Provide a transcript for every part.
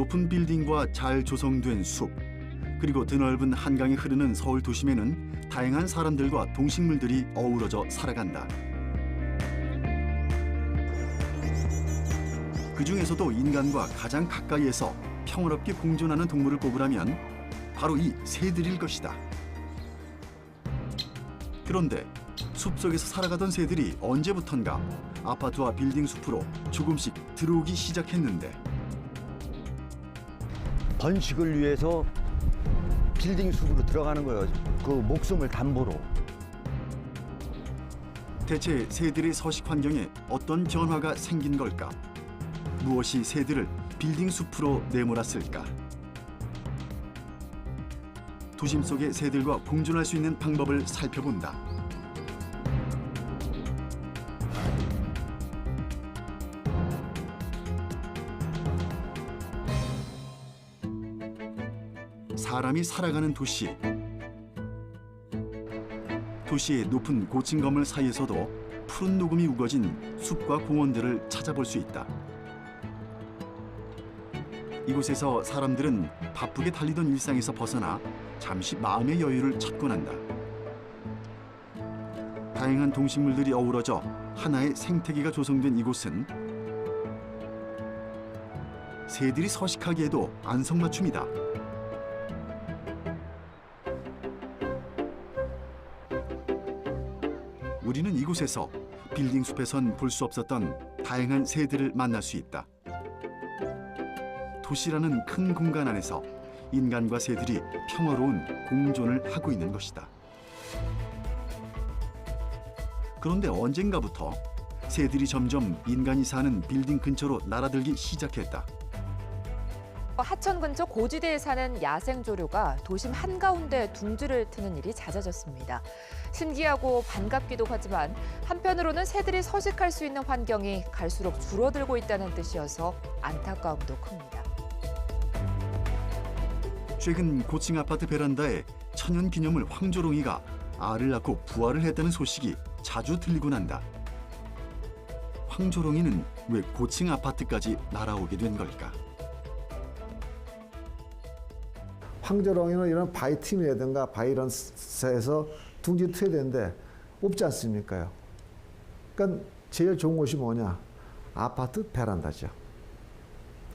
높은 빌딩과 잘 조성된 숲, 그리고 드넓은 한강이 흐르는 서울 도심에는 다양한 사람들과 동식물들이 어우러져 살아간다. 그 중에서도 인간과 가장 가까이에서 평화롭게 공존하는 동물을 꼽으라면 바로 이 새들일 것이다. 그런데 숲속에서 살아가던 새들이 언제부턴가 아파트와 빌딩 숲으로 조금씩 들어오기 시작했는데 번식을 위해서 빌딩 숲으로 들어가는 거예요. 그 목숨을 담보로. 대체 새들의 서식 환경에 어떤 변화가 생긴 걸까? 무엇이 새들을 빌딩 숲으로 내몰았을까? 도심 속의 새들과 공존할 수 있는 방법을 살펴본다. 사람이 살아가는 도시. 도시의 높은 고층 건물 사이에서도 푸른 녹음이 우거진 숲과 공원들을 찾아볼 수 있다. 이곳에서 사람들은 바쁘게 달리던 일상에서 벗어나 잠시 마음의 여유를 찾곤 한다. 다양한 동식물들이 어우러져 하나의 생태계가 조성된 이곳은 새들이 서식하기에도 안성맞춤이다. 우리는 이곳에서 빌딩 숲에선 볼 수 없었던 다양한 새들을 만날 수 있다. 도시라는 큰 공간 안에서 인간과 새들이 평화로운 공존을 하고 있는 것이다. 그런데 언젠가부터 새들이 점점 인간이 사는 빌딩 근처로 날아들기 시작했다. 하천 근처 고지대에 사는 야생조류가 도심 한가운데 둥지를 트는 일이 잦아졌습니다. 신기하고 반갑기도 하지만 한편으로는 새들이 서식할 수 있는 환경이 갈수록 줄어들고 있다는 뜻이어서 안타까움도 큽니다. 최근 고층 아파트 베란다에 천연기념물 황조롱이가 알을 낳고 부화를 했다는 소식이 자주 들리곤 한다. 황조롱이는 왜 고층 아파트까지 날아오게 된 걸까? 황조롱이는 이런 바이팀이라든가 바이런스에서 둥지 트여야 되는데 없지 않습니까요? 그러니까 제일 좋은 곳이 뭐냐? 아파트 베란다죠.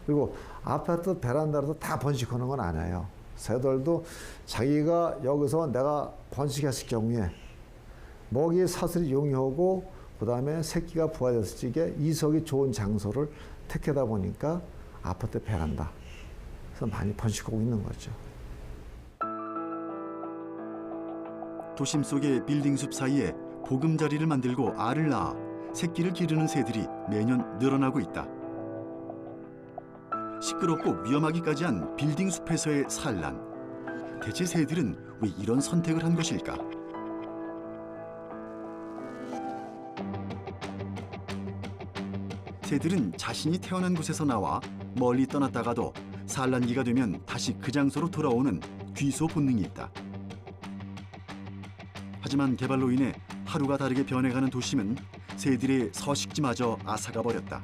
그리고 아파트 베란다로도 다 번식하는 건 아니에요. 새들도 자기가 여기서 내가 번식했을 경우에 먹이 사슬이 용이하고 그다음에 새끼가 부화됐을 적에 이석이 좋은 장소를 택하다 보니까 아파트 베란다. 그래서 많이 번식하고 있는 거죠. 도심 속의 빌딩 숲 사이에 보금자리를 만들고 알을 낳아 새끼를 기르는 새들이 매년 늘어나고 있다. 시끄럽고 위험하기까지 한 빌딩 숲에서의 산란. 대체 새들은 왜 이런 선택을 한 것일까? 새들은 자신이 태어난 곳에서 나와 멀리 떠났다가도 산란기가 되면 다시 그 장소로 돌아오는 귀소 본능이 있다. 하지만 개발로 인해 하루가 다르게 변해가는 도심은 새들의 서식지마저 앗아가 버렸다.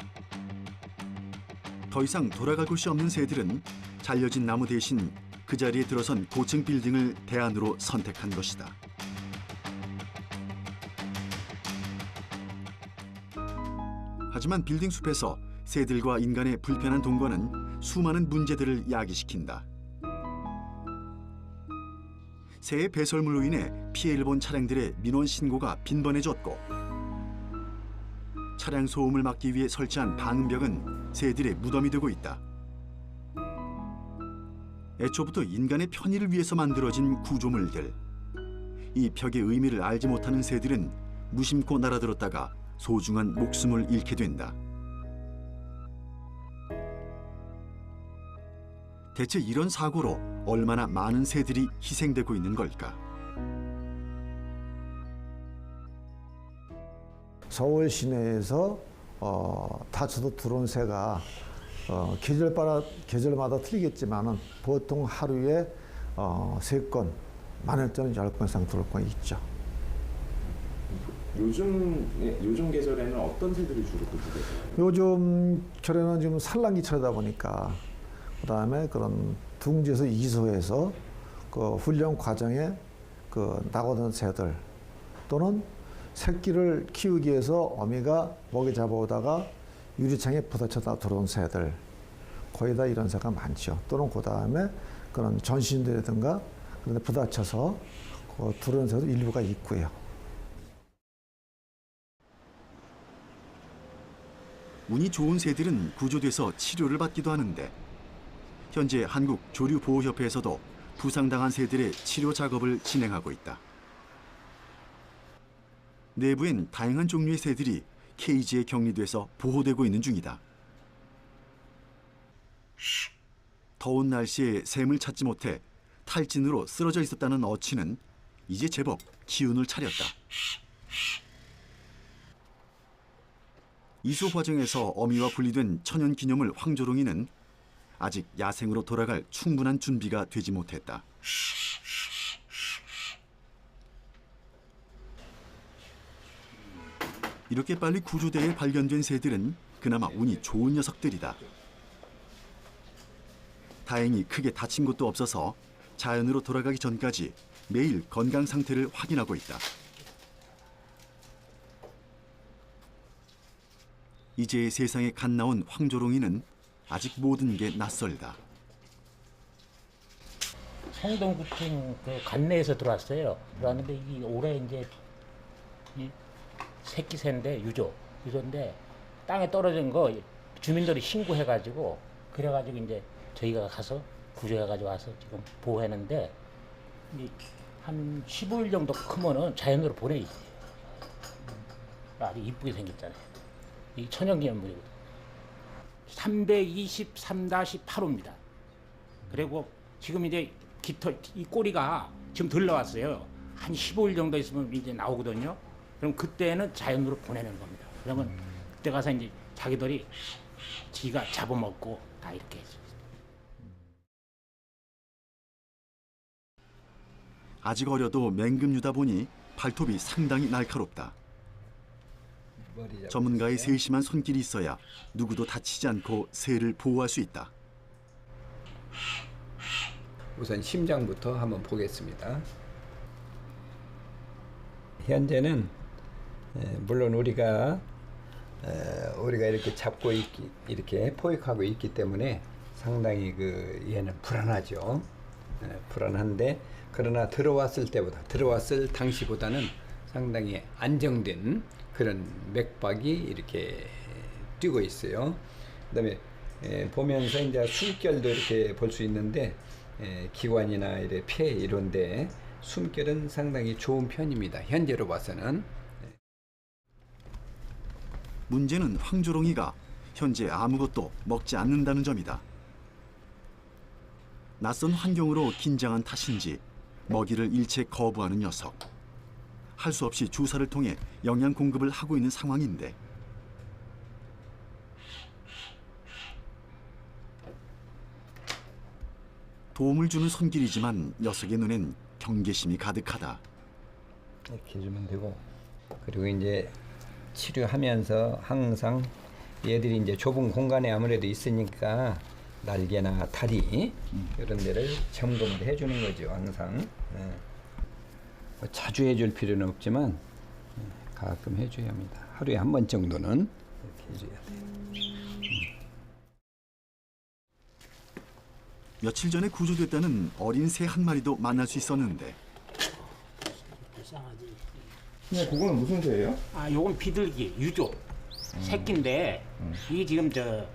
더 이상 돌아갈 곳이 없는 새들은 잘려진 나무 대신 그 자리에 들어선 고층 빌딩을 대안으로 선택한 것이다. 하지만 빌딩 숲에서 새들과 인간의 불편한 동거는 수많은 문제들을 야기시킨다. 새의 배설물로 인해 피해를 본 차량들의 민원 신고가 빈번해졌고 차량 소음을 막기 위해 설치한 방음벽은 새들의 무덤이 되고 있다. 애초부터 인간의 편의를 위해서 만들어진 구조물들. 이 벽의 의미를 알지 못하는 새들은 무심코 날아들었다가 소중한 목숨을 잃게 된다. 대체 이런 사고로 얼마나 많은 새들이 희생되고 있는 걸까? 서울 시내에서 다쳐도 들어온 새가 계절마다 틀리겠지만은 보통 하루에 3건, 많을 때는 10건 이상 들어올 건 있죠. 요즘 계절에는 어떤 새들이 주로 보게 되세요? 요즘 결에는 지금 산란기철이다 보니까 그다음에 그런 둥지에서 이소해서 그 훈련 과정에 그 나고든 새들 또는 새끼를 키우기 위해서 어미가 먹이 잡아오다가 유리창에 부딪혀다 들어온 새들 거의 다 이런 새가 많죠. 또는 그 다음에 그런 전신들이라든가 그런 데 부딪혀서 그 들어온 새도 일부가 있고요. 운이 좋은 새들은 구조돼서 치료를 받기도 하는데 현재 한국조류보호협회에서도 부상당한 새들의 치료 작업을 진행하고 있다. 내부엔 다양한 종류의 새들이 케이지에 격리돼서 보호되고 있는 중이다. 더운 날씨에 샘을 찾지 못해 탈진으로 쓰러져 있었다는 어치는 이제 제법 기운을 차렸다. 이소 과정에서 어미와 분리된 천연기념물 황조롱이는 아직 야생으로 돌아갈 충분한 준비가 되지 못했다. 이렇게 빨리 구조대에 발견된 새들은 그나마 운이 좋은 녀석들이다. 다행히 크게 다친 것도 없어서 자연으로 돌아가기 전까지 매일 건강 상태를 확인하고 있다. 이제 세상에 갓 나온 황조롱이는 아직 모든 게 낯설다. 성동구청 그 관내에서 들어왔어요. 들어왔는데 이 올해 이제 이 새끼 새인데 유조인데 땅에 떨어진 거 주민들이 신고해가지고 그래가지고 이제 저희가 가서 구조해가지고 와서 지금 보호했는데 한 15일 정도 크면은 자연으로 보내야지. 아주 이쁘게 생겼잖아요. 이 천연기념물이거든요. 323-8호입니다. 그리고 지금 이제 깃털, 이 꼬리가 지금 덜 나왔어요. 한 15일 정도 있으면 이제 나오거든요. 그럼 그때는 자연으로 보내는 겁니다. 그러면 그때 가서 이제 자기들이 지가 잡아먹고 다 이렇게 해서. 아직 어려도 맹금류다 보니 발톱이 상당히 날카롭다. 전문가의 세심한 손길이 있어야 누구도 다치지 않고 새를 보호할 수 있다. 우선 심장부터 한번 보겠습니다. 현재는 물론 우리가 이렇게 잡고 이렇게 포획하고 있기 때문에 상당히 그 얘는 불안하죠. 불안한데 그러나 들어왔을 당시보다는 상당히 안정된 그런 맥박이 이렇게 뛰고 있어요. 그다음에 보면서 이제 숨결도 이렇게 볼 수 있는데 기관이나 이래 폐 이런데 숨결은 상당히 좋은 편입니다. 현재로 봐서는. 문제는 황조롱이가 현재 아무것도 먹지 않는다는 점이다. 낯선 환경으로 긴장한 탓인지 먹이를 일체 거부하는 녀석. 할 수 없이 주사를 통해 영양 공급을 하고 있는 상황인데 도움을 주는 손길이지만 녀석의 눈엔 경계심이 가득하다. 이렇게 해주면 되고 그리고 이제 치료하면서 항상 얘들이 이제 좁은 공간에 아무래도 있으니까 날개나 다리 이런 데를 점검을 해주는 거죠. 항상 뭐 자주 해줄 필요는 없지만 가끔 해줘야 합니다. 하루에 한 번 정도는 이렇게 해줘야 돼요. 며칠 전에 구조됐다는 어린 새 한 마리도 만날 수 있었는데 네, 그거는 무슨 새예요? 아, 요건 비둘기 유조 새끼인데 이게 지금 저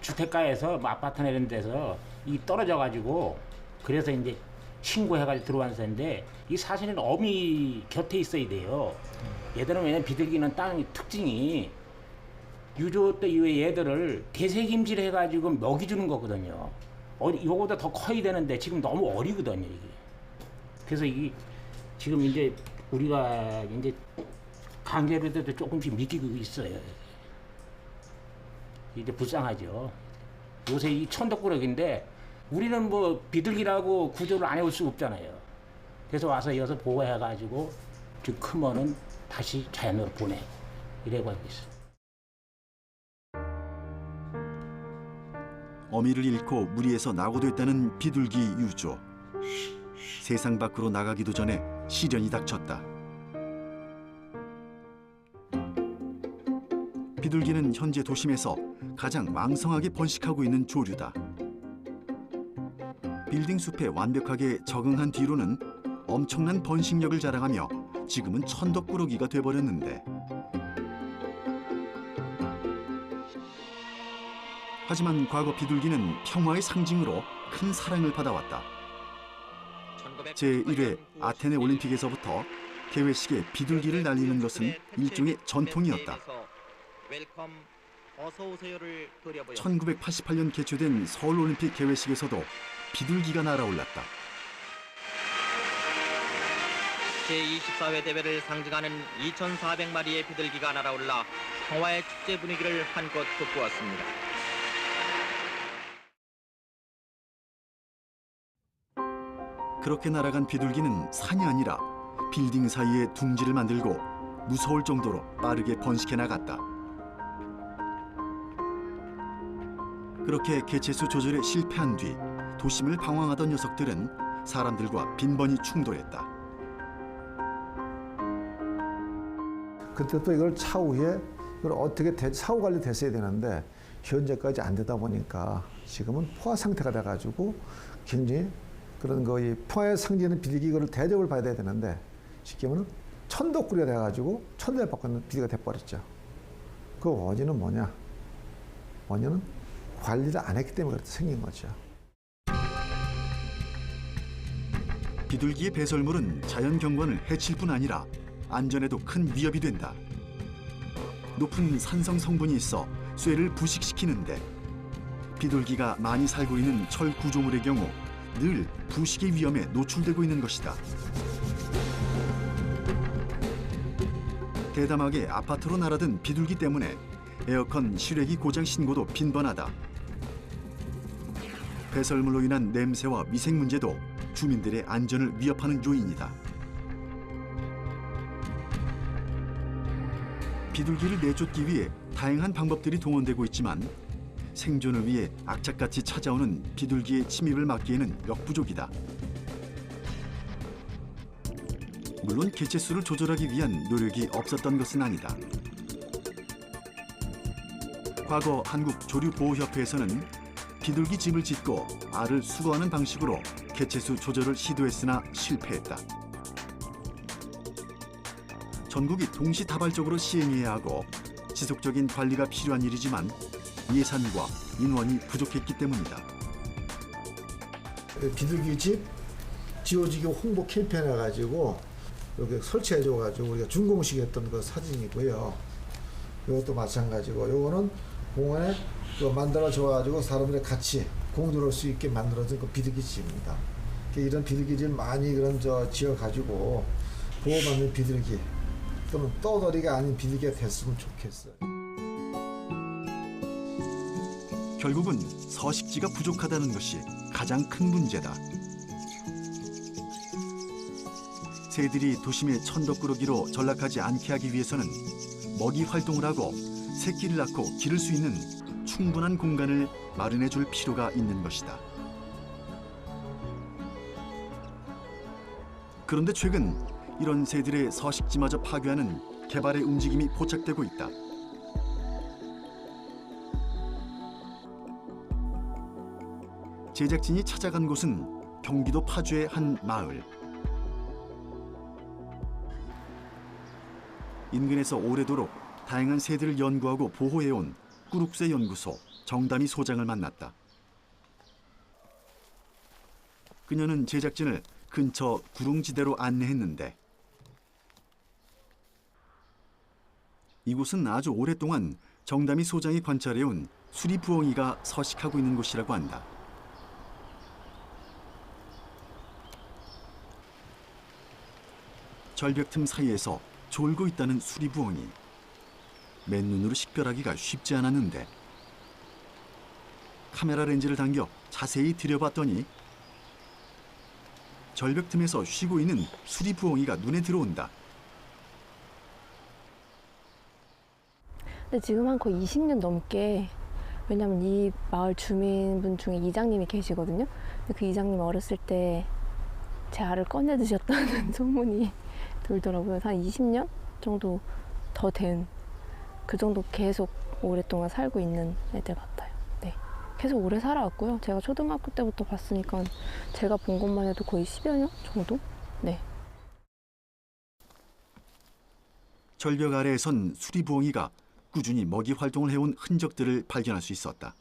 주택가에서 뭐 아파트나 이런 데서 이 떨어져 가지고 그래서 이제 신고해가지고 들어온 새인데 이 사실은 어미 곁에 있어야 돼요. 얘들은 왜냐면 비둘기는 땅 특징이 유조 때 이후에 얘들을 대세김질 해가지고 먹이 주는 거거든요. 요거보다 더 커야 되는데 지금 너무 어리거든요 이게. 그래서 이게 지금 이제 우리가 이제 강제로도 조금씩 미끼고 있어요. 이제 불쌍하죠. 요새 이 천덕꾸러기인데 우리는 뭐 비둘기라고 구조를 안 해올 수 없잖아요. 그래서 와서 여기서 보호해가지고 좀 크면은 다시 자연으로 보내 이래고 하고 있어요. 어미를 잃고 무리에서 낙오됐다는 비둘기 유조. 세상 밖으로 나가기도 전에 시련이 닥쳤다. 비둘기는 현재 도심에서 가장 왕성하게 번식하고 있는 조류다. 빌딩 숲에 완벽하게 적응한 뒤로는 엄청난 번식력을 자랑하며 지금은 천덕꾸러기가 돼버렸는데, 하지만 과거 비둘기는 평화의 상징으로 큰 사랑을 받아왔다. 제1회 아테네 올림픽에서부터 개회식에 비둘기를 날리는 것은 일종의 전통이었다. 1988년 개최된 서울올림픽 개회식에서도 비둘기가 날아올랐다. 제24회 대회를 상징하는 2,400마리의 비둘기가 날아올라 평화의 축제 분위기를 한껏 돋구었습니다. 그렇게 날아간 비둘기는 산이 아니라 빌딩 사이에 둥지를 만들고 무서울 정도로 빠르게 번식해 나갔다. 그렇게 개체수 조절에 실패한 뒤 도심을 방황하던 녀석들은 사람들과 빈번히 충돌했다. 그때 또 이걸 차후에 이걸 어떻게 사후 관리 됐어야 되는데 현재까지 안 되다 보니까 지금은 포화 상태가 돼가지고 굉장히 그런 거의 포화의 상징은 비둘기 이거를 대접을 받아야 되는데 쉽게 말하면 천덕꾸리가 돼가지고 천대를 받고 있는 비둘기가 돼버렸죠. 그 원인은 뭐냐? 원인은 관리를 안 했기 때문에 그렇게 생긴 거죠. 비둘기의 배설물은 자연 경관을 해칠 뿐 아니라 안전에도 큰 위협이 된다. 높은 산성 성분이 있어 쇠를 부식시키는데 비둘기가 많이 살고 있는 철 구조물의 경우 늘 부식의 위험에 노출되고 있는 것이다. 대담하게 아파트로 날아든 비둘기 때문에 에어컨 실외기 고장 신고도 빈번하다. 배설물로 인한 냄새와 위생 문제도 주민들의 안전을 위협하는 요인이다. 비둘기를 내쫓기 위해 다양한 방법들이 동원되고 있지만 생존을 위해 악착같이 찾아오는 비둘기의 침입을 막기에는 역부족이다. 물론 개체수를 조절하기 위한 노력이 없었던 것은 아니다. 과거 한국조류보호협회에서는 비둘기 집을 짓고 알을 수거하는 방식으로 개체수 조절을 시도했으나 실패했다. 전국이 동시다발적으로 시행해야 하고 지속적인 관리가 필요한 일이지만 예산과 인원이 부족했기 때문이다. 비둘기 집 지워지기 홍보 캠페인 해가지고 여기 설치해줘가지고 우리가 준공식 했던 그 사진이고요. 이것도 마찬가지고 요거는 공원에 만들어줘가지고 사람들이 같이 공존할 수 있게 만들어진 그 비둘기 집입니다. 이런 비둘기 집 많이 지어가지고 보호받는 비둘기 또는 떠돌이가 아닌 비둘기가 됐으면 좋겠어요. 결국은 서식지가 부족하다는 것이 가장 큰 문제다. 새들이 도심의 천덕꾸러기로 전락하지 않게 하기 위해서는 먹이 활동을 하고 새끼를 낳고 기를 수 있는 충분한 공간을 마련해 줄 필요가 있는 것이다. 그런데 최근 이런 새들의 서식지마저 파괴하는 개발의 움직임이 포착되고 있다. 제작진이 찾아간 곳은 경기도 파주의 한 마을. 인근에서 오래도록 다양한 새들을 연구하고 보호해온 꾸룩새 연구소 정다미 소장을 만났다. 그녀는 제작진을 근처 구릉지대로 안내했는데 이곳은 아주 오랫동안 정다미 소장이 관찰해온 수리부엉이가 서식하고 있는 곳이라고 한다. 절벽 틈 사이에서 졸고 있다는 수리부엉이. 맨눈으로 식별하기가 쉽지 않았는데 카메라 렌즈를 당겨 자세히 들여봤더니 절벽 틈에서 쉬고 있는 수리부엉이가 눈에 들어온다. 근데 지금 한 거의 20년 넘게 왜냐면 이 마을 주민분 중에 이장님이 계시거든요. 근데 그 이장님 어렸을 때 제 알을 꺼내 드셨다는 소문이 돌더라고요. 한 20년 정도 더 된, 그 정도 계속 오랫동안 살고 있는 애들 같아요. 네. 계속 오래 살아왔고요. 제가 초등학교 때부터 봤으니까 제가 본 것만 해도 거의 10여 년 정도? 네. 절벽 아래에선 수리부엉이가 꾸준히 먹이 활동을 해온 흔적들을 발견할 수 있었다.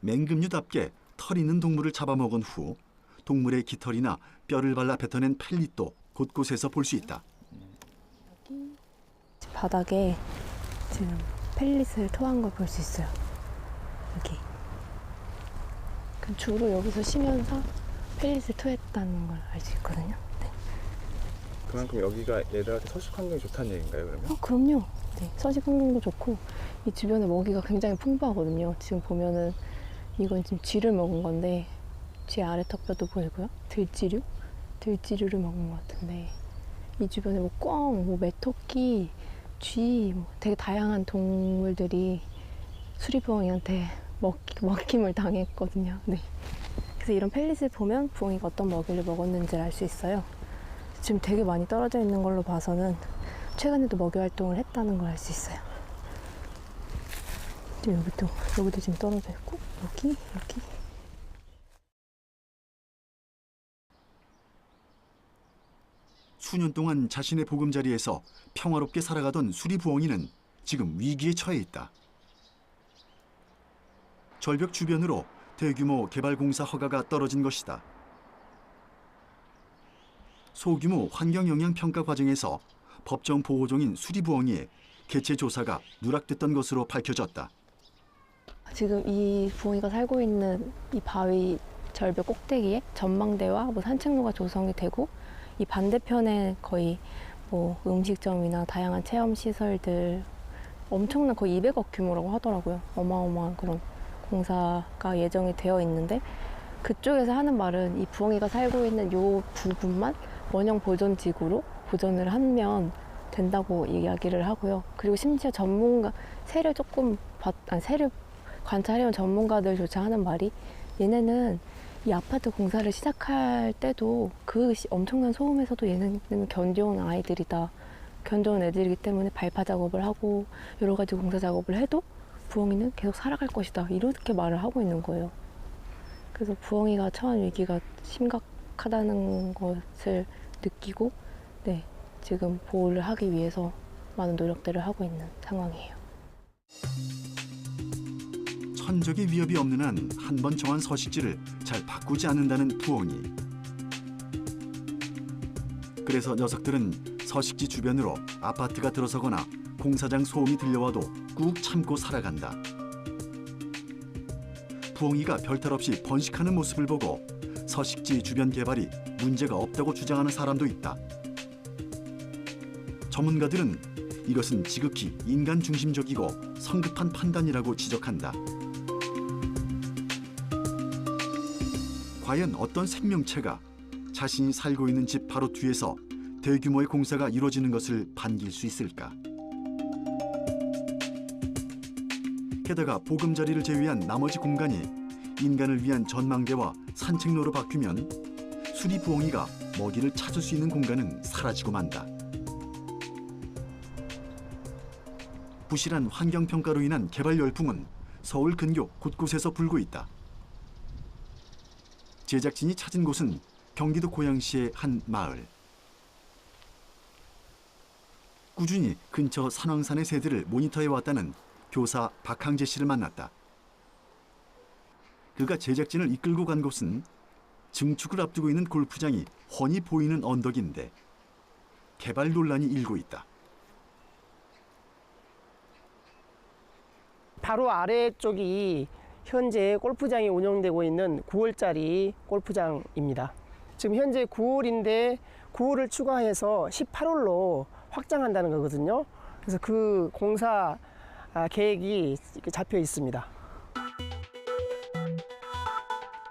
맹금류답게 털 있는 동물을 잡아먹은 후 동물의 깃털이나 뼈를 발라 뱉어낸 펠릿도 곳곳에서 볼 수 있다. 여기 바닥에 지금 펠릿을 토한 걸 볼 수 있어요. 여기. 주로 여기서 쉬면서 펠릿을 토했다는 걸 알 수 있거든요. 네. 그만큼 여기가 얘들한테 서식 환경이 좋다는 얘기인가요, 그러면? 그럼요. 네, 서식 환경도 좋고 이 주변에 먹이가 굉장히 풍부하거든요. 지금 보면은 이건 지금 쥐를 먹은 건데 쥐 아래 턱뼈도 보이고요. 들쥐류를 먹은 것 같은데 이 주변에 뭐 꿩, 뭐 메토끼, 쥐, 뭐 되게 다양한 동물들이 수리부엉이한테 먹힘을 당했거든요. 네. 그래서 이런 펠릿을 보면 부엉이가 어떤 먹이를 먹었는지를 알 수 있어요. 지금 되게 많이 떨어져 있는 걸로 봐서는 최근에도 먹이 활동을 했다는 걸 알 수 있어요. 지금 여기도 지금 떨어져 있고 여기. 수년 동안 자신의 보금자리에서 평화롭게 살아가던 수리부엉이는 지금 위기에 처해 있다. 절벽 주변으로 대규모 개발공사 허가가 떨어진 것이다. 소규모 환경영향평가 과정에서 법정 보호종인 수리부엉이의 개체 조사가 누락됐던 것으로 밝혀졌다. 지금 이 부엉이가 살고 있는 이 바위 절벽 꼭대기에 전망대와 뭐 산책로가 조성이 되고 이 반대편에 거의 뭐 음식점이나 다양한 체험 시설들 엄청난 거의 200억 규모라고 하더라고요. 어마어마한 그런 공사가 예정이 되어 있는데 그쪽에서 하는 말은 이 부엉이가 살고 있는 이 부분만 원형 보존지구로 보존을 하면 된다고 이야기를 하고요. 그리고 심지어 새를 관찰해온 전문가들조차 하는 말이 얘네는 이 아파트 공사를 시작할 때도 그 엄청난 소음에서도 얘네는 견뎌온 아이들이다. 견뎌온 애들이기 때문에 발파 작업을 하고 여러 가지 공사 작업을 해도 부엉이는 계속 살아갈 것이다. 이렇게 말을 하고 있는 거예요. 그래서 부엉이가 처한 위기가 심각하다는 것을 느끼고 네, 지금 보호를 하기 위해서 많은 노력들을 하고 있는 상황이에요. 천적의 위협이 없는 한 한 번 정한 서식지를 잘 바꾸지 않는다는 부엉이. 그래서 녀석들은 서식지 주변으로 아파트가 들어서거나 공사장 소음이 들려와도 꾹 참고 살아간다. 부엉이가 별탈 없이 번식하는 모습을 보고 서식지 주변 개발이 문제가 없다고 주장하는 사람도 있다. 전문가들은 이것은 지극히 인간 중심적이고 성급한 판단이라고 지적한다. 과연 어떤 생명체가 자신이 살고 있는 집 바로 뒤에서 대규모의 공사가 이루어지는 것을 반길 수 있을까? 게다가 보금자리를 제외한 나머지 공간이 인간을 위한 전망대와 산책로로 바뀌면 수리부엉이가 먹이를 찾을 수 있는 공간은 사라지고 만다. 부실한 환경평가로 인한 개발 열풍은 서울 근교 곳곳에서 불고 있다. 제작진이 찾은 곳은 경기도 고양시의 한 마을. 꾸준히 근처 산왕산의 새들을 모니터해왔다는 교사 박항재 씨를 만났다. 그가 제작진을 이끌고 간 곳은 증축을 앞두고 있는 골프장이 훤히 보이는 언덕인데 개발 논란이 일고 있다. 바로 아래쪽이 현재 골프장이 운영되고 있는 9홀짜리 골프장입니다. 지금 현재 9홀인데 9홀을 추가해서 18홀로 확장한다는 거거든요. 그래서 그 공사 계획이 잡혀 있습니다.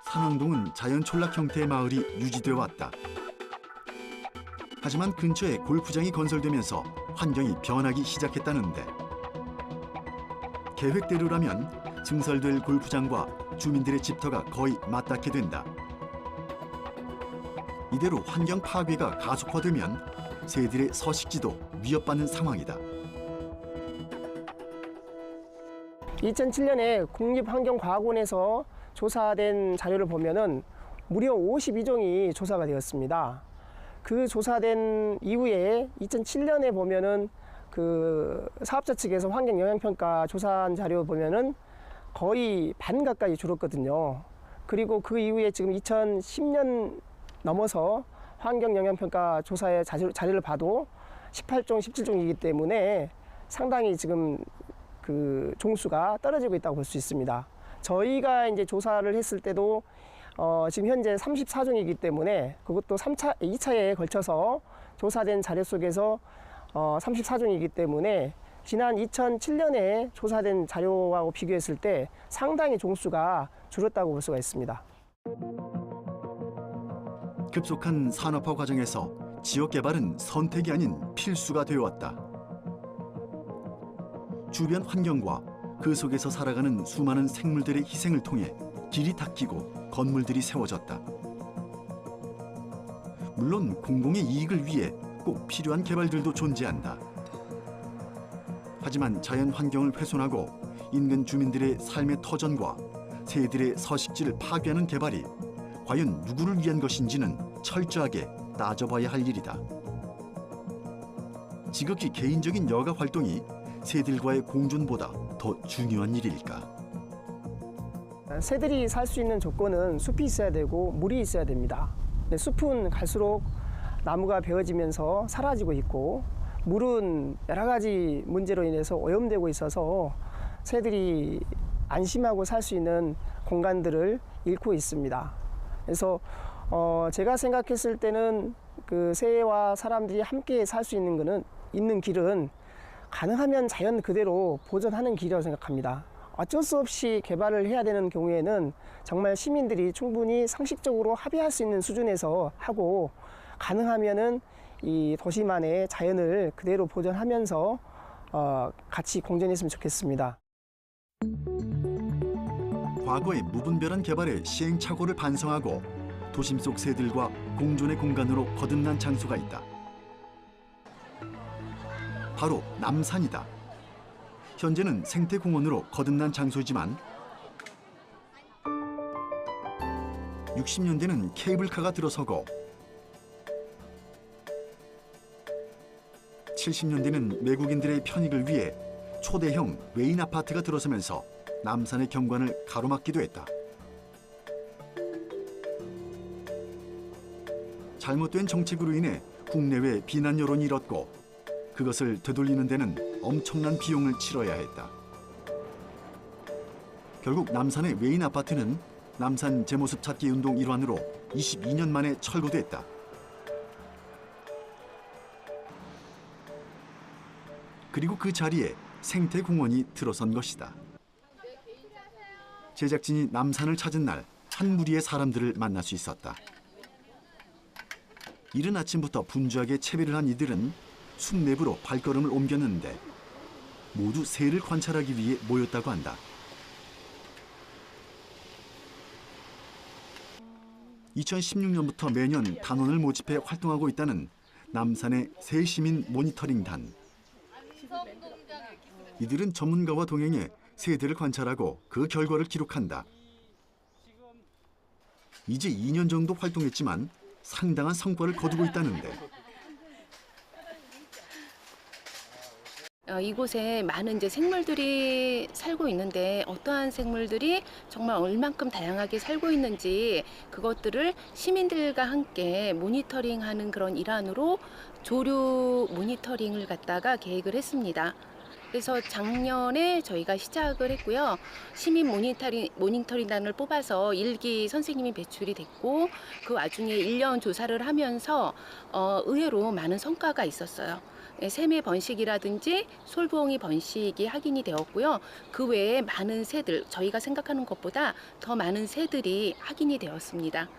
산왕동은 자연 촌락 형태의 마을이 유지되어 왔다. 하지만 근처에 골프장이 건설되면서 환경이 변하기 시작했다는데 계획대로라면 증설될 골프장과 주민들의 집터가 거의 맞닿게 된다. 이대로 환경 파괴가 가속화되면 새들의 서식지도 위협받는 상황이다. 2007년에 국립환경과학원에서 조사된 자료를 보면은 무려 52종이 조사가 되었습니다. 그 조사된 이후에 2007년에 보면은 그 사업자 측에서 환경 영향평가 조사한 자료 보면은 거의 반 가까이 줄었거든요. 그리고 그 이후에 지금 2010년 넘어서 환경 영향평가 조사의 자료를 봐도 18종, 17종이기 때문에 상당히 지금 그 종수가 떨어지고 있다고 볼 수 있습니다. 저희가 이제 조사를 했을 때도 지금 현재 34종이기 때문에 그것도 2차에 걸쳐서 조사된 자료 속에서 34종이기 때문에 지난 2007년에 조사된 자료하고 비교했을 때 상당히 종수가 줄었다고 볼 수가 있습니다. 급속한 산업화 과정에서 지역 개발은 선택이 아닌 필수가 되어왔다. 주변 환경과 그 속에서 살아가는 수많은 생물들의 희생을 통해 길이 닦이고 건물들이 세워졌다. 물론 공공의 이익을 위해 꼭 필요한 개발들도 존재한다. 하지만 자연 환경을 훼손하고 인근 주민들의 삶의 터전과 새들의 서식지를 파괴하는 개발이 과연 누구를 위한 것인지는 철저하게 따져봐야 할 일이다. 지극히 개인적인 여가 활동이 새들과의 공존보다 더 중요한 일일까? 새들이 살 수 있는 조건은 숲이 있어야 되고 물이 있어야 됩니다. 근데 숲은 갈수록 나무가 베어지면서 사라지고 있고 물은 여러 가지 문제로 인해서 오염되고 있어서 새들이 안심하고 살 수 있는 공간들을 잃고 있습니다. 그래서 제가 생각했을 때는 그 새와 사람들이 함께 살 수 있는 길은 가능하면 자연 그대로 보존하는 길이라고 생각합니다. 어쩔 수 없이 개발을 해야 되는 경우에는 정말 시민들이 충분히 상식적으로 합의할 수 있는 수준에서 하고 가능하면은 이 도시만의 자연을 그대로 보존하면서 같이 공존했으면 좋겠습니다. 과거의 무분별한 개발의 시행착오를 반성하고 도심 속 새들과 공존의 공간으로 거듭난 장소가 있다. 바로 남산이다. 현재는 생태공원으로 거듭난 장소지만 60년대는 케이블카가 들어서고 70년대는 외국인들의 편익을 위해 초대형 외인 아파트가 들어서면서 남산의 경관을 가로막기도 했다. 잘못된 정책으로 인해 국내외 비난 여론이 일었고 그것을 되돌리는 데는 엄청난 비용을 치러야 했다. 결국 남산의 외인 아파트는 남산 제모습 찾기 운동 일환으로 22년 만에 철거됐다. 그리고 그 자리에 생태공원이 들어선 것이다. 제작진이 남산을 찾은 날 한 무리의 사람들을 만날 수 있었다. 이른 아침부터 분주하게 채비를 한 이들은 숲 내부로 발걸음을 옮겼는데 모두 새를 관찰하기 위해 모였다고 한다. (2016년부터) 매년 단원을 모집해 활동하고 있다는 남산의 새시민 모니터링단. 이들은 전문가와 동행해 새들을 관찰하고 그 결과를 기록한다. 이제 2년 정도 활동했지만 상당한 성과를 거두고 있다는데. 이곳에 많은 이제 생물들이 살고 있는데 어떠한 생물들이 정말 얼만큼 다양하게 살고 있는지 그것들을 시민들과 함께 모니터링하는 그런 일환으로 조류 모니터링을 갖다가 계획을 했습니다. 그래서 작년에 저희가 시작을 했고요. 시민 모니터링단을 뽑아서 1기 선생님이 배출이 됐고 그 와중에 1년 조사를 하면서 의외로 많은 성과가 있었어요. 샘의 번식이라든지 솔부엉이 번식이 확인이 되었고요. 그 외에 많은 새들, 저희가 생각하는 것보다 더 많은 새들이 확인이 되었습니다.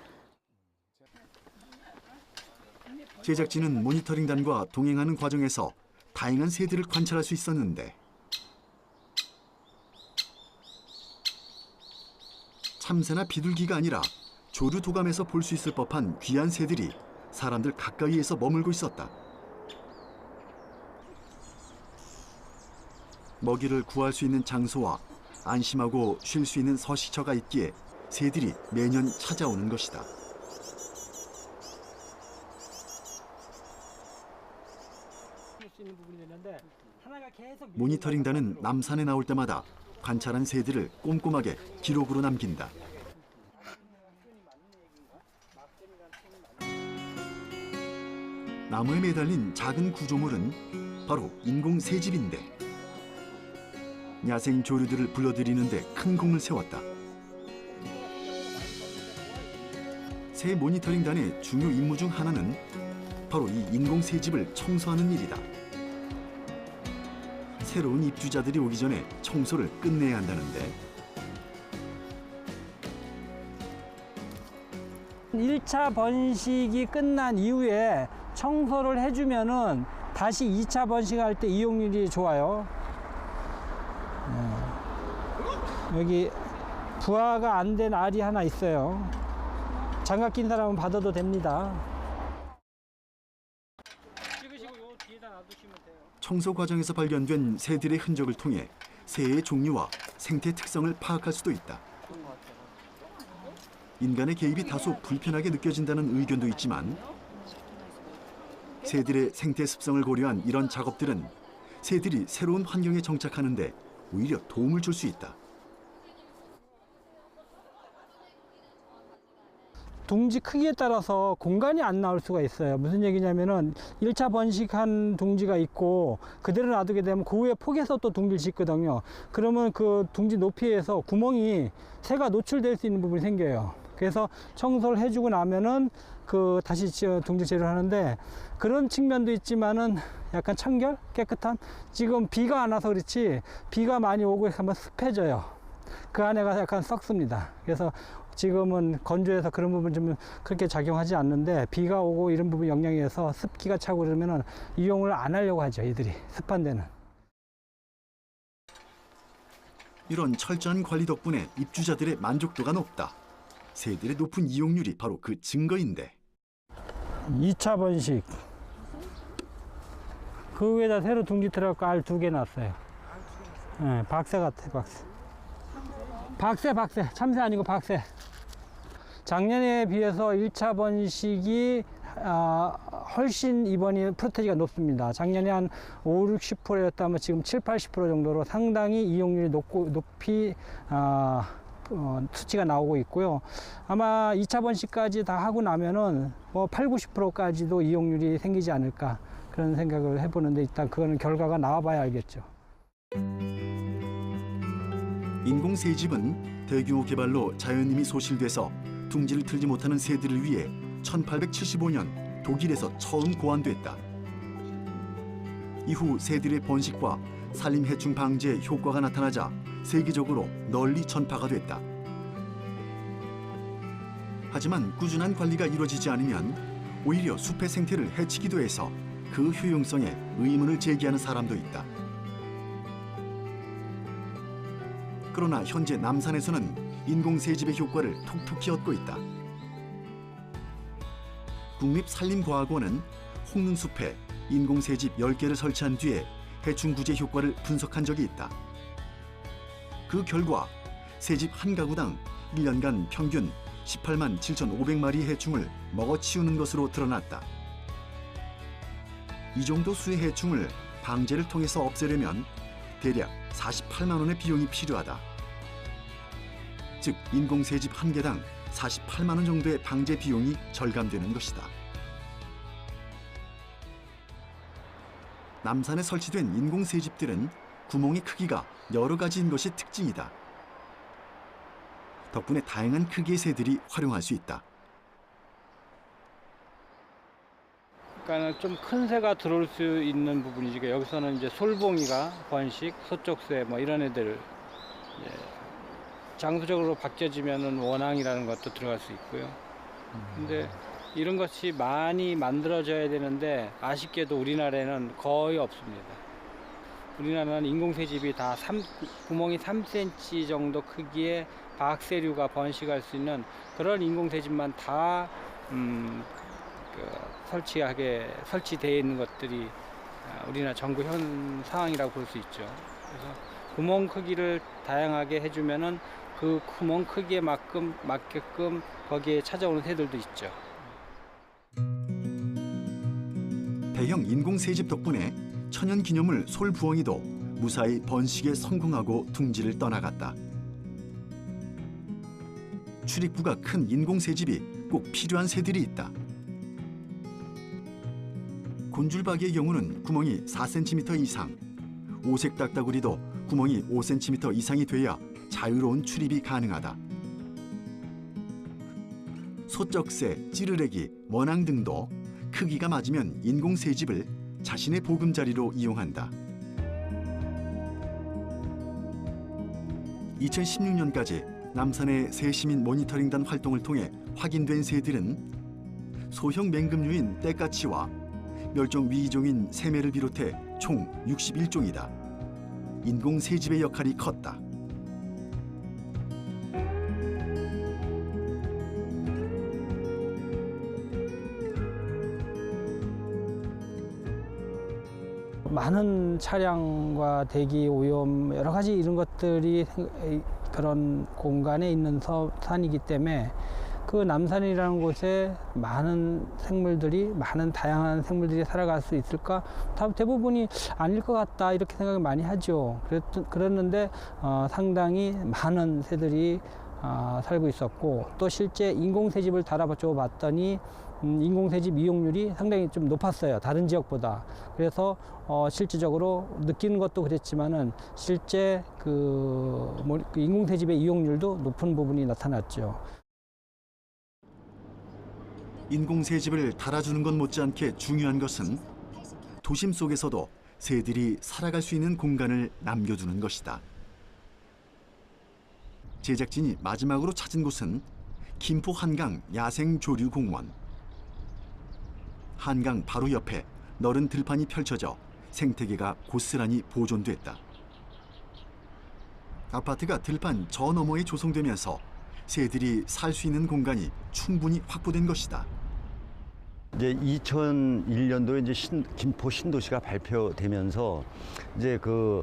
제작진은 모니터링단과 동행하는 과정에서 다양한 새들을 관찰할 수 있었는데 참새나 비둘기가 아니라 조류 도감에서 볼 수 있을 법한 귀한 새들이 사람들 가까이에서 머물고 있었다. 먹이를 구할 수 있는 장소와 안심하고 쉴 수 있는 서식처가 있기에 새들이 매년 찾아오는 것이다. 모니터링단은 남산에 나올 때마다 관찰한 새들을 꼼꼼하게 기록으로 남긴다. 나무에 매달린 작은 구조물은 바로 인공 새집인데 야생 조류들을 불러들이는데 큰 공을 세웠다. 새 모니터링단의 중요 임무 중 하나는 바로 이 인공 새집을 청소하는 일이다. 새로운 입주자들이 오기 전에 청소를 끝내야 한다는데 1차 번식이 끝난 이후에 청소를 해주면은 다시 2차 번식할 때 이용률이 좋아요. 여기 부화가 안 된 알이 하나 있어요. 장갑 낀 사람은 받아도 됩니다. 청소 과정에서 발견된 새들의 흔적을 통해 새의 종류와 생태 특성을 파악할 수도 있다. 인간의 개입이 다소 불편하게 느껴진다는 의견도 있지만 새들의 생태 습성을 고려한 이런 작업들은 새들이 새로운 환경에 정착하는 데 오히려 도움을 줄 수 있다. 둥지 크기에 따라서 공간이 안 나올 수가 있어요. 무슨 얘기냐면은 1차 번식한 둥지가 있고 그대로 놔두게 되면 그 후에 폭에서 또 둥지를 짓거든요. 그러면 그 둥지 높이에서 구멍이 새가 노출될 수 있는 부분이 생겨요. 그래서 청소를 해주고 나면은 그 다시 둥지 재료를 하는데 그런 측면도 있지만은 약간 청결, 깨끗함. 지금 비가 안 와서 그렇지 비가 많이 오고 하면 습해져요. 그 안에가 약간 썩습니다. 그래서 지금은 건조해서 그런 부분 좀 그렇게 작용하지 않는데 비가 오고 이런 부분 영향에서 습기가 차고 그러면은 이용을 안 하려고 하죠. 이들이 습한 데는. 이런 철저한 관리 덕분에 입주자들의 만족도가 높다. 새들의 높은 이용률이 바로 그 증거인데 2차 번식. 그 위에다 새로 둥지 들어가고 알 2개 났어요. 네, 박새 같아, 박새. 박새. 참새 아니고 박새. 작년에 비해서 1차 번식이 훨씬 이번이 프로테지가 높습니다. 작년에 한 5, 60%였다면 지금 7, 80% 정도로 상당히 이용률이 높이 수치가 나오고 있고요. 아마 2차 번식까지 다 하고 나면은 뭐 8, 90%까지도 이용률이 생기지 않을까 그런 생각을 해보는데 일단 그거는 결과가 나와봐야 알겠죠. 인공 새집은 대규모 개발로 자연님이 소실돼서 둥지를 틀지 못하는 새들을 위해 1875년 독일에서 처음 고안됐다. 이후 새들의 번식과 산림 해충 방제 효과가 나타나자 세계적으로 널리 전파가 됐다. 하지만 꾸준한 관리가 이루어지지 않으면 오히려 숲의 생태를 해치기도 해서 그 효용성에 의문을 제기하는 사람도 있다. 그러나 현재 남산에서는 인공 새집의 효과를 톡톡히 얻고 있다. 국립산림과학원은 홍릉숲에 인공 새집 10개를 설치한 뒤에 해충 구제 효과를 분석한 적이 있다. 그 결과 새집 한 가구당 1년간 평균 18만 7,500마리의 해충을 먹어치우는 것으로 드러났다. 이 정도 수의 해충을 방제를 통해서 없애려면 대략 48만 원의 비용이 필요하다. 즉 인공 새집 한 개당 48만 원 정도의 방제 비용이 절감되는 것이다. 남산에 설치된 인공 새집들은 구멍의 크기가 여러 가지인 것이 특징이다. 덕분에 다양한 크기의 새들이 활용할 수 있다. 그러니까 좀 큰 새가 들어올 수 있는 부분이지. 여기서는 이제 솔봉이가 번식, 소쪽새 뭐 이런 애들 장소적으로 바뀌어지면은 원앙이라는 것도 들어갈 수 있고요. 근데 이런 것이 많이 만들어져야 되는데 아쉽게도 우리나라에는 거의 없습니다. 우리나라는 인공새집이 다 구멍이 3cm 정도 크기의 박새류가 번식할 수 있는 그런 인공새집만 다 설치되어 있는 것들이 우리나라 전국 현 상황이라고 볼 수 있죠. 그래서 구멍 크기를 다양하게 해주면은 그 구멍 크기에 맞게끔 거기에 찾아오는 새들도 있죠. 대형 인공새집 덕분에 천연기념물 솔부엉이도 무사히 번식에 성공하고 둥지를 떠나갔다. 출입구가 큰 인공새집이 꼭 필요한 새들이 있다. 곤줄박이의 경우는 구멍이 4cm 이상, 오색 딱따구리도 구멍이 5cm 이상이 돼야 자유로운 출입이 가능하다. 소쩍새, 찌르레기, 원앙 등도 크기가 맞으면 인공새집을 자신의 보금자리로 이용한다. 2016년까지 남산의 새시민 모니터링단 활동을 통해 확인된 새들은 소형 맹금류인 떼까치와 멸종 위기종인 새매를 비롯해 총 61종이다. 인공새집의 역할이 컸다. 많은 차량과 대기 오염 여러 가지 이런 것들이 그런 공간에 있는 산이기 때문에 그 남산이라는 곳에 많은 다양한 생물들이 살아갈 수 있을까? 대부분이 아닐 것 같다 이렇게 생각을 많이 하죠. 그랬는데 상당히 많은 새들이 살고 있었고 또 실제 인공새집을 달아줘 봤더니 인공새집 이용률이 상당히 좀 높았어요. 다른 지역보다. 그래서 실질적으로 느끼는 것도 그랬지만은 실제 그 인공새집의 이용률도 높은 부분이 나타났죠. 인공새집을 달아주는 것 못지않게 중요한 것은 도심 속에서도 새들이 살아갈 수 있는 공간을 남겨두는 것이다. 제작진이 마지막으로 찾은 곳은 김포 한강 야생조류공원. 한강 바로 옆에 너른 들판이 펼쳐져 생태계가 고스란히 보존됐다. 아파트가 들판 저 너머에 조성되면서 새들이 살 수 있는 공간이 충분히 확보된 것이다. 이제 2001년도에 이제 김포 신도시가 발표되면서 이제 그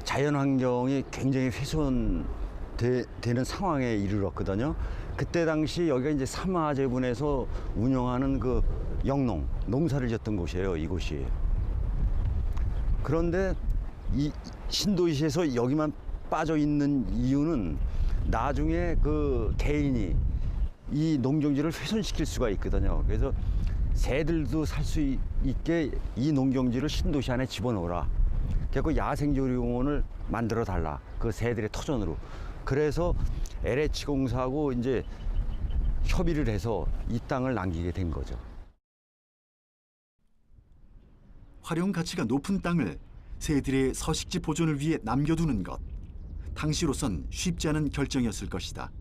자연 환경이 굉장히 훼손되는 상황에 이르렀거든요. 그때 당시 여기가 이제 삼화제분에서 운영하는 그 농사를 짓던 곳이에요, 이곳이. 그런데 이 신도시에서 여기만 빠져 있는 이유는 나중에 그 개인이 이 농경지를 훼손시킬 수가 있거든요. 그래서 새들도 살 수 있게 이 농경지를 신도시 안에 집어넣어라. 그래서 야생조류공원을 만들어 달라. 그 새들의 터전으로. 그래서 LH공사하고 이제 협의를 해서 이 땅을 남기게 된 거죠. 활용 가치가 높은 땅을 새들의 서식지 보존을 위해 남겨두는 것. 당시로선 쉽지 않은 결정이었을 것이다.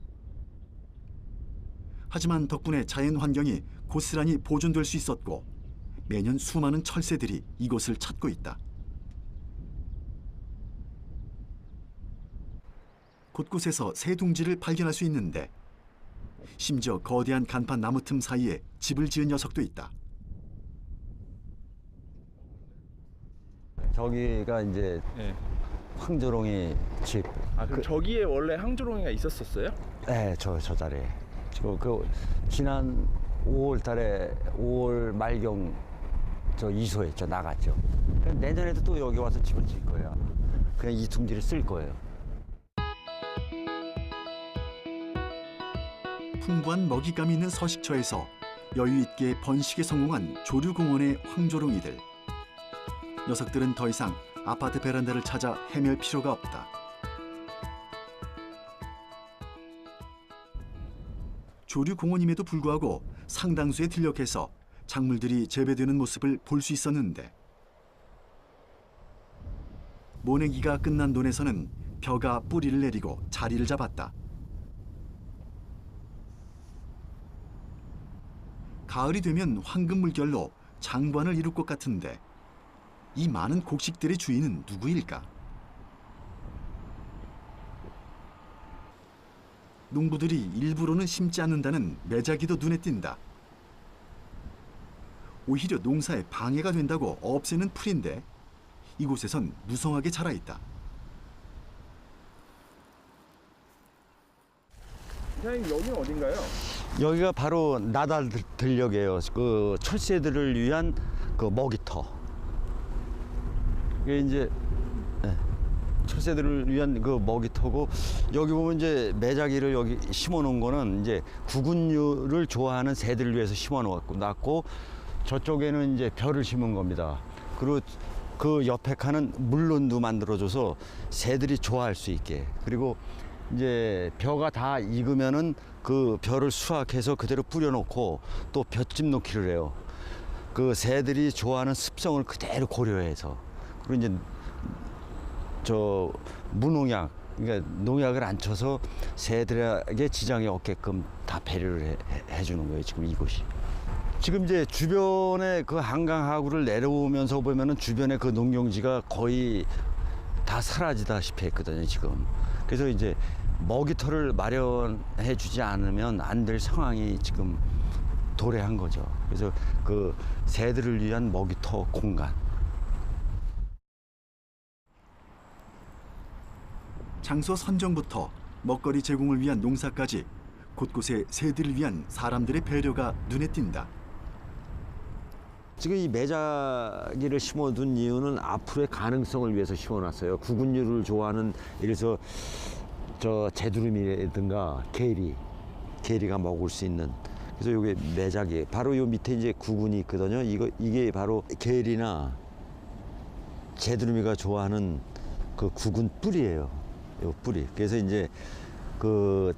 하지만 덕분에 자연 환경이 고스란히 보존될 수 있었고 매년 수많은 철새들이 이곳을 찾고 있다. 곳곳에서 새 둥지를 발견할 수 있는데 심지어 거대한 간판 나무 틈 사이에 집을 지은 녀석도 있다. 저기가 이제 황조롱이 집. 아, 그럼 저기에 원래 황조롱이가 있었었어요? 네, 저 자리에. 지난 5월 말경 이소했죠. 나갔죠. 내년에도 또 여기 와서 집을 질 거예요. 그냥 이 둥지를 쓸 거예요. 풍부한 먹잇감이 있는 서식처에서 여유 있게 번식에 성공한 조류공원의 황조롱이들. 녀석들은 더 이상 아파트 베란다를 찾아 헤맬 필요가 없다. 조류공원임에도 불구하고 상당수의 들녘에서 작물들이 재배되는 모습을 볼 수 있었는데 모내기가 끝난 논에서는 벼가 뿌리를 내리고 자리를 잡았다. 가을이 되면 황금 물결로 장관을 이룰 것 같은데 이 많은 곡식들의 주인은 누구일까? 농부들이 일부러는 심지 않는다는 매작이도 눈에 띈다. 오히려 농사에 방해가 된다고 없애는 풀인데 이곳에선 무성하게 자라있다. 사장님 여기는 어딘가요? 여기가 바로 나달 들녘이에요. 그 철새들을 위한 그 먹이터. 이게 이제 철새들을 위한 그 먹이터고, 여기 보면 이제 매자기를 여기 심어 놓은 거는 이제 구근류를 좋아하는 새들을 위해서 심어 놨고, 저쪽에는 이제 벼를 심은 겁니다. 그리고 그 옆에 칸은 물론도 만들어줘서 새들이 좋아할 수 있게. 그리고 이제 벼가 다 익으면은 그 벼를 수확해서 그대로 뿌려놓고 또 벼집 놓기를 해요. 그 새들이 좋아하는 습성을 그대로 고려해서. 그리고 이제 저 무농약, 그러니까 농약을 안 쳐서 새들에게 지장이 없게끔 다 배려를 해주는 거예요. 지금 이곳이. 지금 이제 주변에 그 한강하구를 내려오면서 보면은 주변에 그 농경지가 거의 다 사라지다시피 했거든요, 지금. 그래서 이제 먹이터를 마련해 주지 않으면 안 될 상황이 지금 도래한 거죠. 그래서 그 새들을 위한 먹이터 공간. 장소 선정부터 먹거리 제공을 위한 농사까지 곳곳에 새들을 위한 사람들의 배려가 눈에 띈다. 지금 이 매자기를 심어둔 이유는 앞으로의 가능성을 위해서 심어놨어요. 구근류를 좋아하는, 예를 들어서 저 제두름이라든가 게리가 먹을 수 있는. 그래서 요게 매자기. 바로 요 밑에 이제 구근이 있거든요. 이게 바로 게리나 제두름이가 좋아하는 그 구근 뿌리예요. 요 뿌리. 그래서 이제 그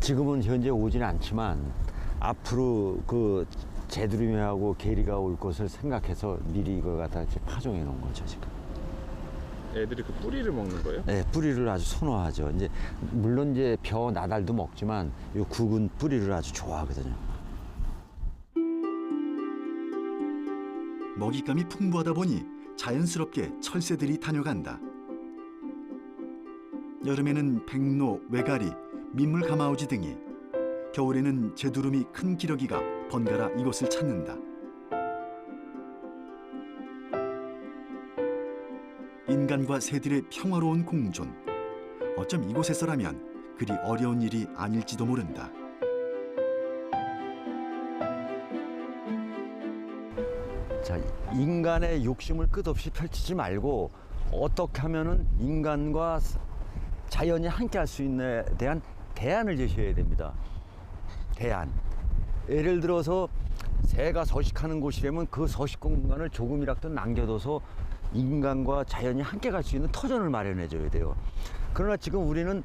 지금은 현재 오지는 않지만 앞으로 그 제두름이하고 게리가 올 것을 생각해서 미리 이걸 갖다 이렇게 파종해 놓은 거죠, 지금. 애들이 그 뿌리를 먹는 거예요? 네, 뿌리를 아주 선호하죠. 이제 물론 이제 벼 나달도 먹지만 요 구근 뿌리를 아주 좋아하거든요. 먹잇감이 풍부하다 보니 자연스럽게 철새들이 다녀간다. 여름에는 백로, 외가리, 민물가마우지 등이, 겨울에는 제두름이 큰 기러기가 번갈아 이곳을 찾는다. 인간과 새들의 평화로운 공존. 어쩜 이곳에서라면 그리 어려운 일이 아닐지도 모른다. 자, 인간의 욕심을 끝없이 펼치지 말고 어떻게 하면은 인간과 자연이 함께 할 수 있는에 대한 대안을 제시해야 됩니다. 대안. 예를 들어서 새가 서식하는 곳이라면 그 서식 공간을 조금이라도 남겨둬서 인간과 자연이 함께 갈 수 있는 터전을 마련해 줘야 돼요. 그러나 지금 우리는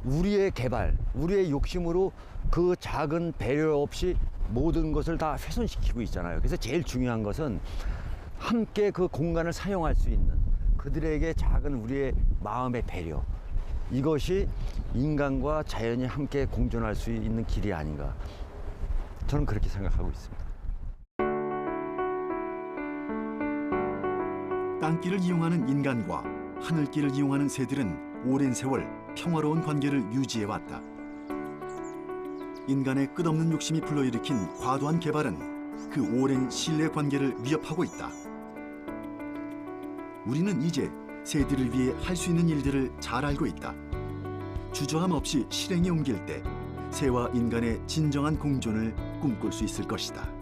우리의 개발, 우리의 욕심으로 그 작은 배려 없이 모든 것을 다 훼손시키고 있잖아요. 그래서 제일 중요한 것은 함께 그 공간을 사용할 수 있는 그들에게 작은 우리의 마음의 배려. 이것이 인간과 자연이 함께 공존할 수 있는 길이 아닌가. 저는 그렇게 생각하고 있습니다. 땅길을 이용하는 인간과 하늘길을 이용하는 새들은 오랜 세월 평화로운 관계를 유지해왔다. 인간의 끝없는 욕심이 불러일으킨 과도한 개발은 그 오랜 신뢰 관계를 위협하고 있다. 우리는 이제 새들을 위해 할 수 있는 일들을 잘 알고 있다. 주저함 없이 실행에 옮길 때 새와 인간의 진정한 공존을 꿈꿀 수 있을 것이다.